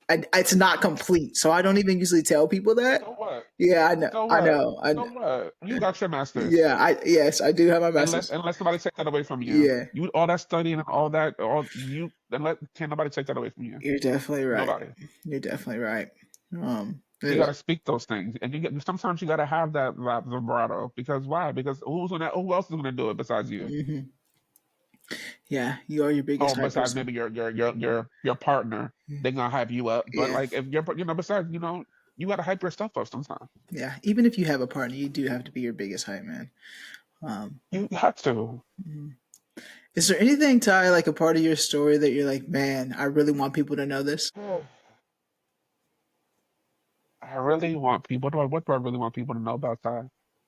it's not complete. So I don't even usually tell people that. So what? Yeah, I know. So I what? know. I So know. what? You got your master's. Yeah, yes, I do have my Unless message. unless somebody take that away from you. Yeah, You all that studying and all that, all you then let can't nobody take that away from you. you're definitely right. Nobody. You're definitely right. You Yeah. gotta speak those things. And you get sometimes you gotta have that vibrato. Because why? Because who else is gonna do it besides you? Hmm. Yeah, you are your Or biggest hype besides person. maybe your partner. They're gonna hype you up. But Yeah, like if you're besides, you gotta hype your stuff up sometimes. yeah. Even if you have a partner, you do have to be your biggest hype man. Um, You have to. mhm. Is there anything, Ty, like a part of your story that you're like, man, I really want people to know this? I really want people. What do I really want people to know about Ty?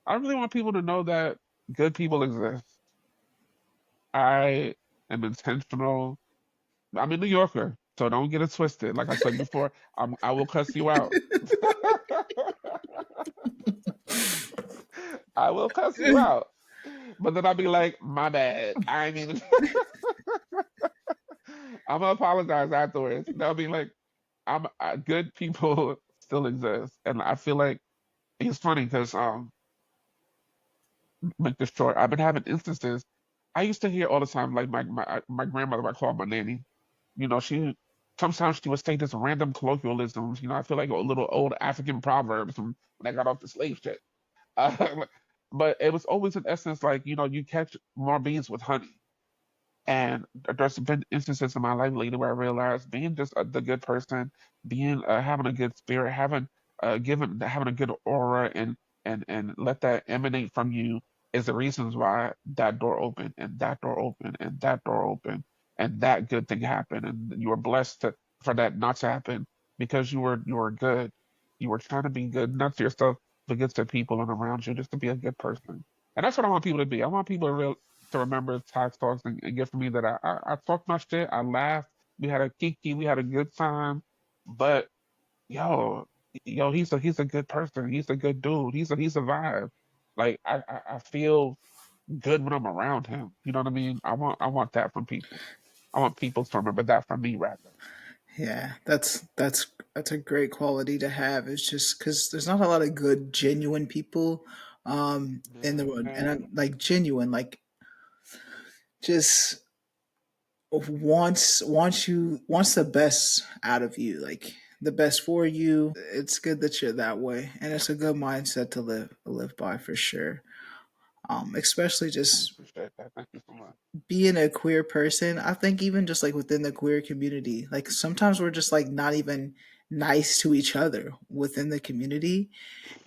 I really want people to know that good people exist. I am intentional. I'm a New Yorker, so don't get it twisted. Like I said before, I will cuss you out. I will cuss you out. But then I'll be like, my bad. I ain't even. I'm gonna apologize afterwards. They'll be like, good people still exist, and I feel like it's funny because make this short. I've been having instances. I used to hear all the time, like my grandmother, I call my nanny. She sometimes she would say this random colloquialisms. I feel like a little old African proverbs from when I got off the slave ship. Uh, but it was always in essence like you catch more bees with honey. And there's been instances in my life lately where I realized being just the good person, being having a good spirit, having a good aura, and let that emanate from you is the reasons why that door opened and that door opened and that door opened and that good thing happened, and you were blessed for that not to happen because you were good. You were trying to be good, not to yourself, but good to people and around you, just to be a good person. And that's what I want people to be. I want people to remember Talkz Talks and get from me that I talked my shit, I laughed, we had a kiki, we had a good time, but yo, he's a good person, he's a good dude, he's a vibe. Like I feel good when I'm around him. You know what I mean? I want that from people. I want people to remember that from me rather. Yeah, that's a great quality to have. It's just because there's not a lot of good, genuine people in the world, and I'm Man, like genuine, like just wants the best out of you, like the best for you. It's good that you're that way, and it's a good mindset to live by for sure. Especially I just appreciate that. Thank you so much. being a queer person. I think even just like within the queer community, like sometimes we're just like not even nice to each other within the community,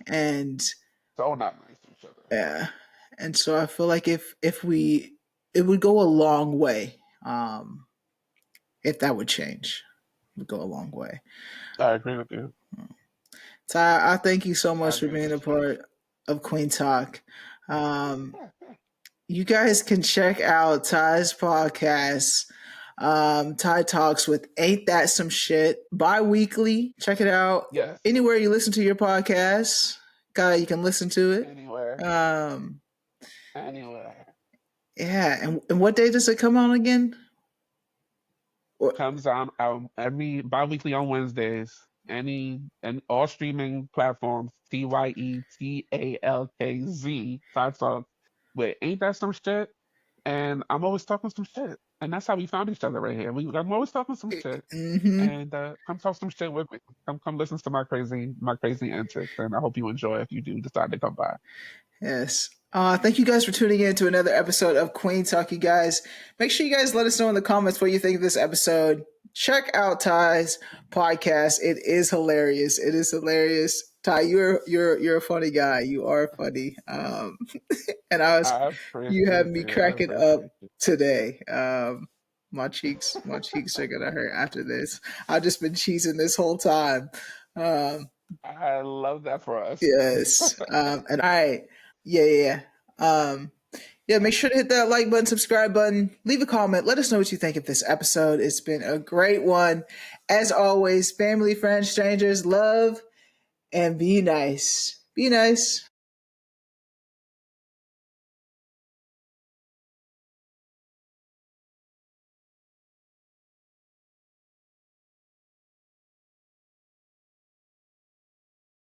and So not nice to each other. yeah, and so I feel like if we it would go a long way if that would change. It would go a long way. I agree with you. Ty, I thank you so I much for agree with being you a so much. part of Queen Talk. Um, you guys can check out Ty's podcast, Tye Talks with Ain't That Some Shit, bi-weekly. Check it out Yes. anywhere you listen to your podcast. Guy, you can listen to it. Anywhere. Anywhere. Yeah, and what day does it come on again? Or, Comes out every bi-weekly on Wednesdays. Any and all streaming platforms. TYETALKZ. Side talk. Wait, ain't that some shit? And I'm always talking some shit. And that's how we found each other right here. I'm always talking some shit. mm-hmm. And come talk some shit with me. Come listen to my crazy antics. And I hope you enjoy if you do decide to come by. Yes. Thank you guys for tuning in to another episode of Queen Talk, you guys. Make sure you guys let us know in the comments what you think of this episode. Check out Ty's podcast. It is hilarious. It is hilarious. Ty, you're a funny guy. You are funny. And I you have appreciate me you. I cracking up appreciate you. today. My cheeks are gonna hurt after this. I've just been cheesing this whole time. Um, I love that for us. yes. And all right. Yeah, yeah. Yeah, make sure to hit that like button, subscribe button, leave a comment. Let us know what you think of this episode. It's been a great one. As always, family, friends, strangers, love, and be nice. Be nice.